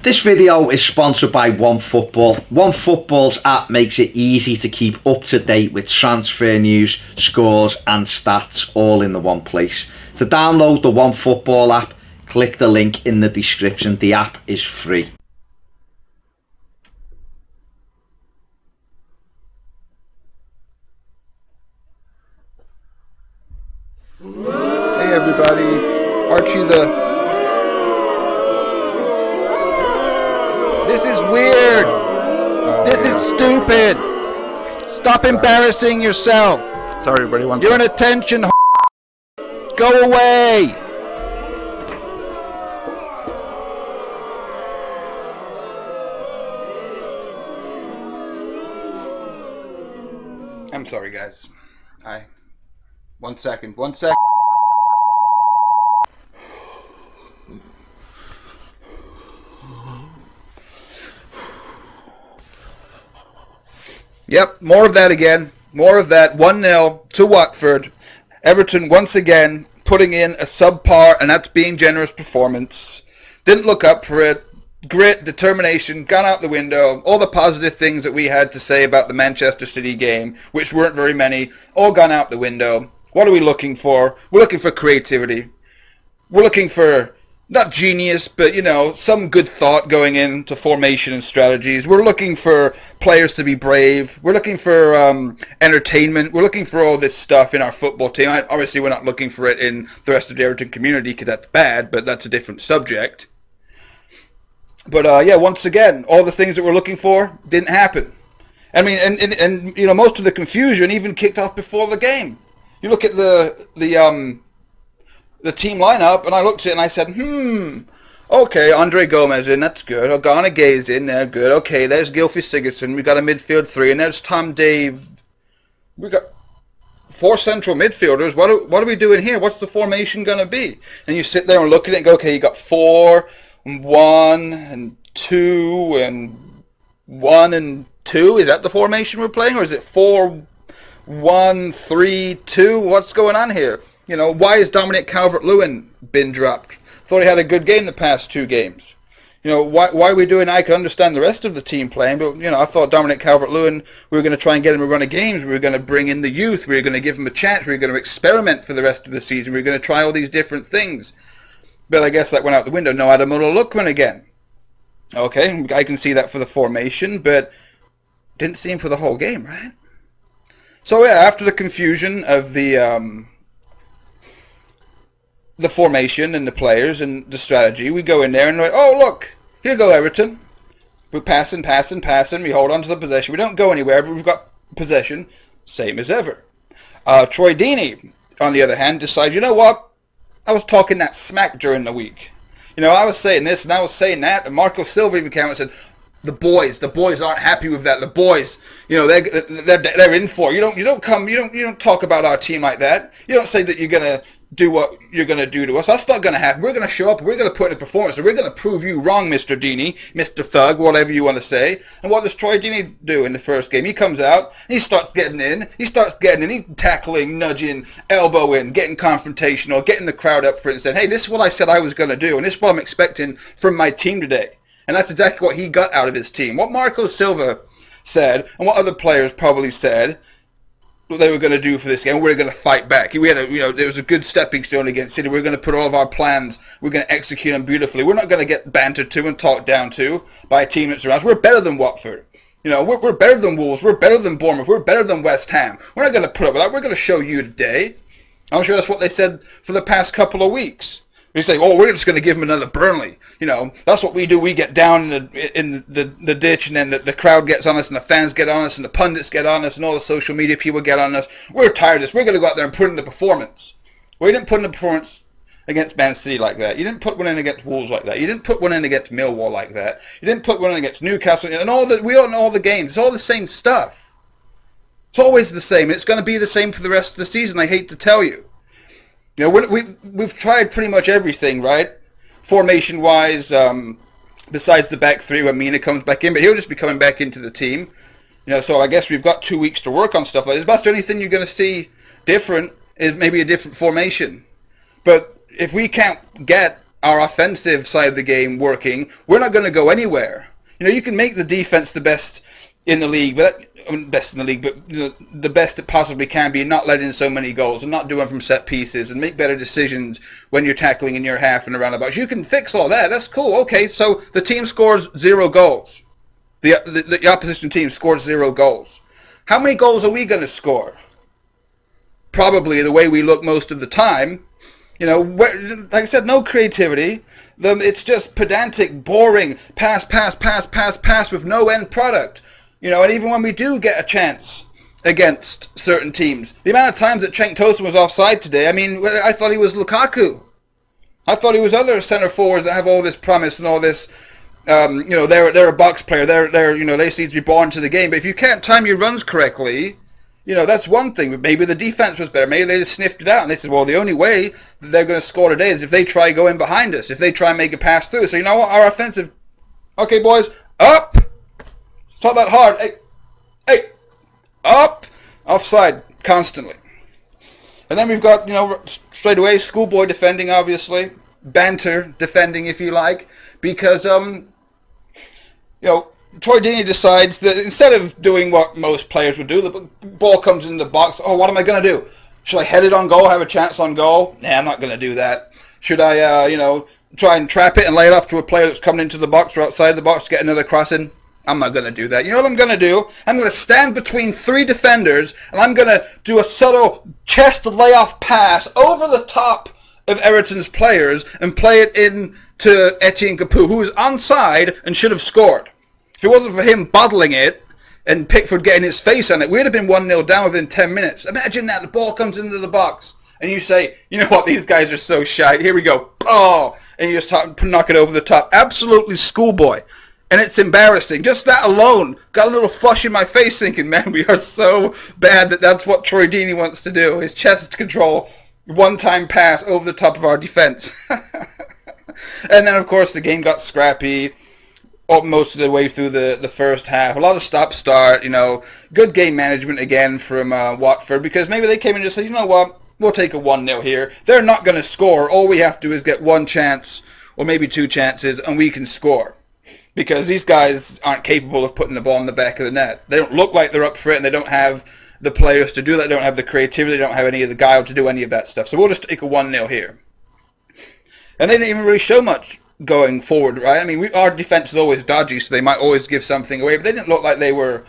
This video is sponsored by OneFootball. OneFootball's app makes it easy to keep up to date with transfer news, scores and stats all in the one place. To download the OneFootball app, click the link in the description. The app is free. Hey everybody, Archie This is weird! This is stupid! Stop embarrassing yourself! Sorry everybody, You're an attention Go away! I'm sorry guys. One second. Yep, more of that again. More of that. 1-0 to Watford. Everton once again putting in a subpar, and that's being generous, performance. Didn't look up for it. Grit, determination, gone out the window. All the positive things that we had to say about the Manchester City game, which weren't very many, all gone out the window. What are we looking for? We're looking for creativity. We're looking for, not genius, but, some good thought going into formation and strategies. We're looking for players to be brave. We're looking for entertainment. We're looking for all this stuff in our football team. Obviously, we're not looking for it in the rest of the Everton community because that's bad, but that's a different subject. But, once again, all the things that we're looking for didn't happen. I mean, and most of the confusion even kicked off before the game. You look at the team lineup, and I looked at it and I said, okay, Andre Gomez in, that's good. Ogana Gay's in there, good. Okay, there's Gylfi Sigurdsson. We got a midfield three, and there's Tom Dave. We got 4 central midfielders. What are we doing here? What's the formation going to be? And you sit there and look at it and go, okay, you got 4, 1, and 2, and 1 and 2. Is that the formation we're playing, or is it 4, 1, 3, 2? What's going on here? Why is Dominic Calvert-Lewin been dropped? Thought he had a good game the past 2 games. Why are we doing? I can understand the rest of the team playing, but I thought Dominic Calvert-Lewin, we were going to try and get him a run of games. We were going to bring in the youth. We were going to give him a chance. We were going to experiment for the rest of the season. We were going to try all these different things. But I guess that went out the window. No Adamola Lookman again. Okay, I can see that for the formation, but didn't see him for the whole game, right? So yeah, after the confusion of the formation and the players and the strategy, we go in there and we're like, oh look, here go Everton. We're passing. We hold on to the possession. We don't go anywhere, but we've got possession, same as ever. Troy Deeney, on the other hand, decides, you know what? I was talking that smack during the week. I was saying this and I was saying that, and Marco Silva even came out and said, the boys aren't happy with that. The boys, they're in for. You don't talk about our team like that. You don't say that you're gonna do what you're gonna do to us. That's not gonna happen. We're gonna show up. We're gonna put in a performance. And we're gonna prove you wrong, Mr. Deeney, Mr. Thug, whatever you want to say. And what does Troy Deeney do in the first game? He comes out. He starts getting in. He's tackling, nudging, elbowing, getting confrontational, getting the crowd up for it, and saying, "Hey, this is what I said I was gonna do, and this is what I'm expecting from my team today." And that's exactly what he got out of his team. What Marco Silva said, and what other players probably said, what they were going to do for this game. We're going to fight back. We had there was a good stepping stone against City. We're going to put all of our plans. We're going to execute them beautifully. We're not going to get bantered to and talked down to by a team that's around us. We're better than Watford. We're better than Wolves. We're better than Bournemouth. We're better than West Ham. We're not going to put up with that. We're going to show you today. I'm sure that's what they said for the past couple of weeks. They say, "Oh, we're just going to give them another Burnley." That's what we do. We get down in the ditch, and then the crowd gets on us, and the fans get on us, and the pundits get on us, and all the social media people get on us. We're tired of this. We're going to go out there and put in the performance. Well, you didn't put in a performance against Man City like that. You didn't put one in against Wolves like that. You didn't put one in against Millwall like that. You didn't put one in against Newcastle. And we all know all the games. It's all the same stuff. It's always the same. It's going to be the same for the rest of the season. I hate to tell you. We've tried pretty much everything, right? Formation-wise, besides the back three when Mina comes back in, but he'll just be coming back into the team. So I guess we've got 2 weeks to work on stuff like this. But is there anything you're going to see different? Is maybe a different formation. But if we can't get our offensive side of the game working, we're not going to go anywhere. You can make the defense the best in the league, but the best it possibly can be, not letting in so many goals and not doing from set pieces and make better decisions when you're tackling in your half and around the box. You can fix all that. That's cool. Okay, so the team scores 0 goals. The opposition team scores 0 goals. How many goals are we going to score? Probably the way we look most of the time. Like I said, no creativity. It's just pedantic, boring, pass with no end product. And even when we do get a chance against certain teams, the amount of times that Cenk Tosun was offside today, I thought he was Lukaku. I thought he was other centre forwards that have all this promise and all this. They're a box player. They seem to be born to the game. But if you can't time your runs correctly, that's one thing. But maybe the defense was better. Maybe they just sniffed it out and they said, well, the only way that they're going to score today is if they try going behind us, if they try and make a pass through. So you know what? Our offensive, okay, boys, up. It's not that hard. Hey, up, offside constantly. And then we've got, straight away schoolboy defending, obviously, banter defending, if you like, because Troy Deeney decides that instead of doing what most players would do, the ball comes in the box. Oh, what am I going to do? Should I head it on goal, have a chance on goal? Nah, I'm not going to do that. Should I, try and trap it and lay it off to a player that's coming into the box or outside the box to get another cross in? I'm not going to do that. You know what I'm going to do? I'm going to stand between 3 defenders and I'm going to do a subtle chest layoff pass over the top of Everton's players and play it in to Etienne Capoue, who was onside and should have scored. If it wasn't for him bottling it and Pickford getting his face on it, we'd have been 1-0 down within 10 minutes. Imagine that. The ball comes into the box and you say, you know what, these guys are so shy. Here we go. Oh, and you just knock it over the top. Absolutely schoolboy. And it's embarrassing. Just that alone got a little flush in my face thinking, man, we are so bad that's what Troy Deeney wants to do. His chest control, one-time pass over the top of our defense. And then, of course, the game got scrappy most of the way through the first half. A lot of stop-start, good game management again from Watford, because maybe they came in and just said, you know what, we'll take a 1-0 here. They're not going to score. All we have to do is get one chance or maybe 2 chances and we can score. Because these guys aren't capable of putting the ball in the back of the net. They don't look like they're up for it, and they don't have the players to do that. They don't have the creativity. They don't have any of the guile to do any of that stuff. So we'll just take a 1-0 here. And they didn't even really show much going forward, right? Our defense is always dodgy, so they might always give something away. But they didn't look like they were,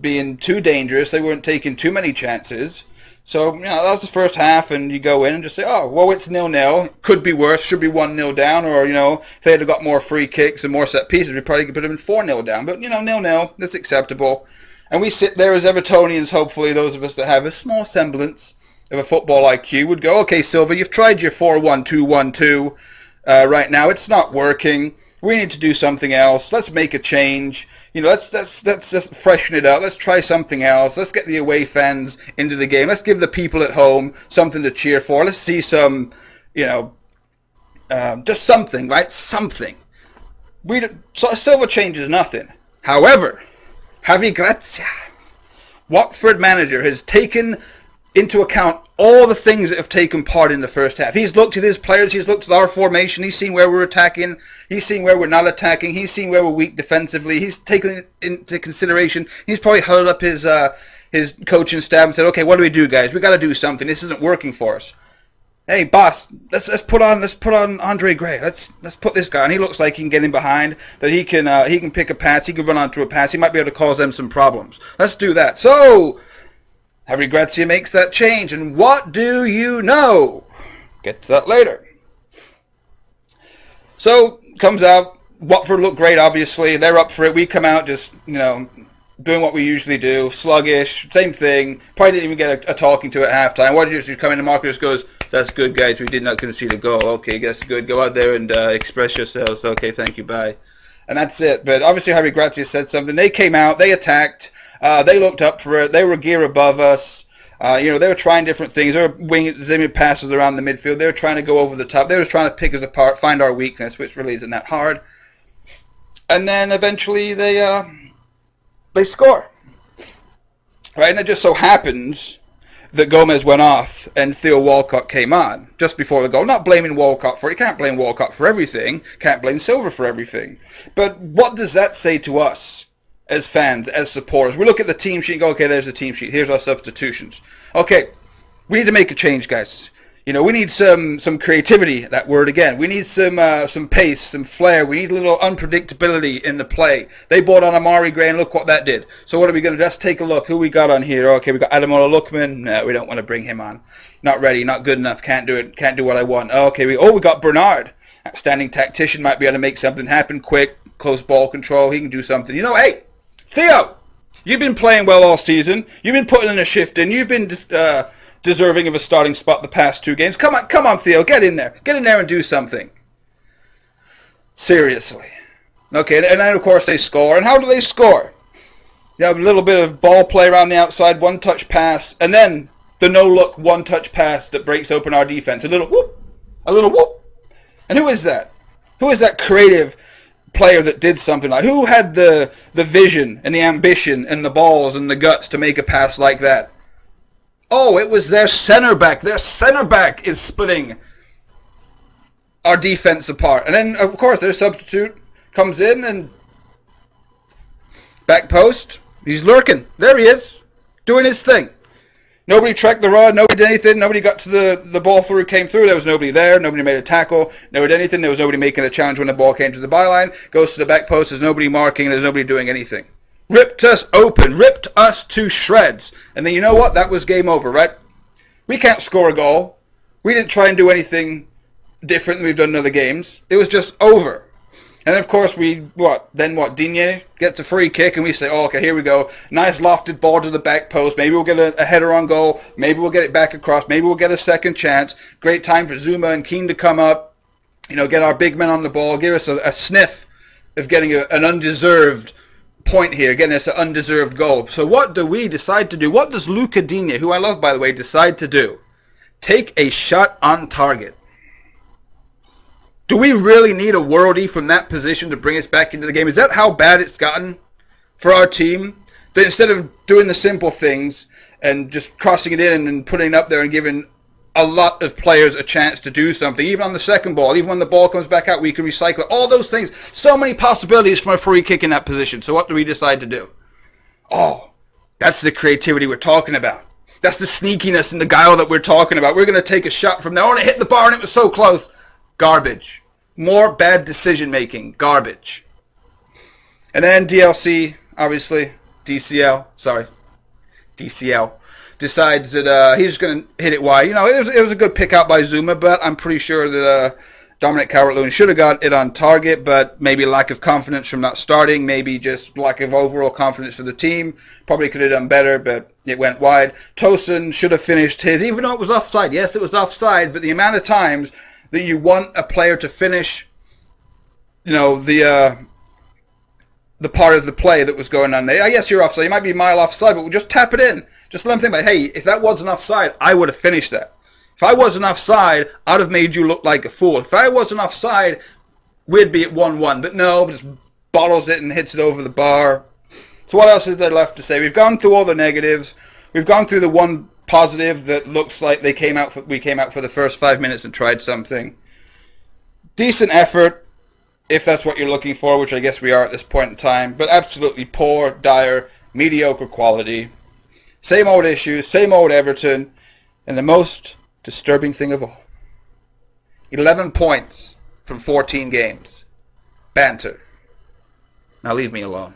being too dangerous. They weren't taking too many chances. So, that was the first half, and you go in and just say, oh, well, it's 0-0. Could be worse. Should be 1-0 down. Or, if they had got more free kicks and more set pieces, we probably could put them in 4-0 down. But, 0-0, that's acceptable. And we sit there as Evertonians, hopefully, those of us that have a small semblance of a football IQ would go, okay, Silva, you've tried your 4-1-2-1-2 right now. It's not working. We need to do something else. Let's make a change. Let's just freshen it up. Let's try something else. Let's get the away fans into the game. Let's give the people at home something to cheer for. Let's see some, just something, right? Something. Silva changes nothing. However, Javi Gracia, Watford manager, has taken into account all the things that have taken part in the first half. He's looked at his players, he's looked at our formation, he's seen where we're attacking, he's seen where we're not attacking, he's seen where we're weak defensively, he's taken it into consideration, he's probably huddled up his coaching staff and said, okay, what do we do, guys? We got to do something, this isn't working for us. Hey, boss, let's put on Andre Gray. Let's put this guy on. He looks like he can get in behind, that he can pick a pass, he can run onto a pass, he might be able to cause them some problems. Let's do that. So Javi Gracia makes that change, and what do you know? Get to that later. So, comes out, Watford look great, obviously, they're up for it, we come out just, doing what we usually do, sluggish, same thing, probably didn't even get a talking to at halftime. What did you do? Come in, the market just goes, that's good, guys, we did not concede a goal, okay, that's good, go out there and express yourselves, okay, thank you, bye. And that's it, but obviously Javi Gracia said something, they came out, they attacked, they looked up for it. They were a gear above us. They were trying different things. They were winging passes around the midfield. They were trying to go over the top. They were trying to pick us apart, find our weakness, which really isn't that hard. And then eventually they score. Right? And it just so happens that Gomez went off and Theo Walcott came on just before the goal. Not blaming Walcott for it. You can't blame Walcott for everything. Can't blame Silva for everything. But what does that say to us as fans, as supporters? We look at the team sheet and go, okay, there's the team sheet. Here's our substitutions. Okay, we need to make a change, guys. You know, we need some creativity, that word again. We need some pace, some flair. We need a little unpredictability in the play. They bought on Amari Gray, and look what that did. So what are we going to do? Let's take a look. Who we got on here? Okay, we got Ademola Lookman. No, we don't want to bring him on. Not ready, not good enough. Can't do it. Can't do what I want. Okay, we got Bernard. Outstanding tactician, might be able to make something happen quick, close ball control. He can do something. You know, hey, Theo, you've been playing well all season. You've been putting in a shift in. You've been deserving of a starting spot the past 2 games. Come on, Theo, get in there. Get in there and do something. Seriously. Okay, and then, of course, they score. And how do they score? You have a little bit of ball play around the outside, one-touch pass, and then the no-look one-touch pass that breaks open our defense. A little whoop. And who is that? Who is that creative player that did something like? Who had the vision and the ambition and the balls and the guts to make a pass like that? Oh, it was their center back. Their center back is splitting our defense apart. And then, of course, their substitute comes in and back post. He's lurking. There he is, doing his thing. Nobody tracked the rod. Nobody did anything. Nobody got to the ball through, came through. There was nobody there. Nobody made a tackle. Nobody did anything. There was nobody making a challenge when the ball came to the byline. Goes to the back post. There's nobody marking. There's nobody doing anything. Ripped us open, ripped us to shreds. And then you know what? That was game over, right? We can't score a goal. We didn't try and do anything different than we've done in other games. It was just over. And of course Digne gets a free kick and we say, oh, okay, here we go. Nice lofted ball to the back post. Maybe we'll get a header on goal. Maybe we'll get it back across. Maybe we'll get a second chance. Great time for Zuma and Keane to come up. You know, get our big men on the ball. Give us a sniff of getting an undeserved point here, getting us an undeserved goal. So what do we decide to do? What does Luca Digne, who I love by the way, decide to do? Take a shot on target. Do we really need a worldie from that position to bring us back into the game? Is that how bad it's gotten for our team? That instead of doing the simple things and just crossing it in and putting it up there and giving a lot of players a chance to do something, even on the second ball, even when the ball comes back out, we can recycle it. All those things. So many possibilities from a free kick in that position. So what do we decide to do? Oh, that's the creativity we're talking about. That's the sneakiness and the guile that we're talking about. We're going to take a shot from there. Oh, and it hit the bar and it was so close. Garbage. More bad decision making. Garbage. And then DCL decides that he's just going to hit it wide. You know, it was a good pick out by Zuma, but I'm pretty sure that Dominic Calvert-Lewin should have got it on target, but maybe lack of confidence from not starting, maybe just lack of overall confidence for the team. Probably could have done better, but it went wide. Tosin should have finished his, even though it was offside. Yes, it was offside, but the amount of times that you want a player to finish, you know, the part of the play that was going on there. Yes, you're offside. You might be a mile offside, but we'll just tap it in. Just let them think about, hey, if that wasn't offside, I would have finished that. If I wasn't offside, I'd have made you look like a fool. If I wasn't offside, we'd be at 1-1. But no, just bottles it and hits it over the bar. So what else is there left to say? We've gone through all the negatives. We've gone through the one positive that looks like we came out for the first 5 minutes and tried something. Decent effort, if that's what you're looking for, which I guess we are at this point in time. But absolutely poor, dire, mediocre quality. Same old issues, same old Everton. And the most disturbing thing of all, 11 points from 14 games. Banter. Now leave me alone.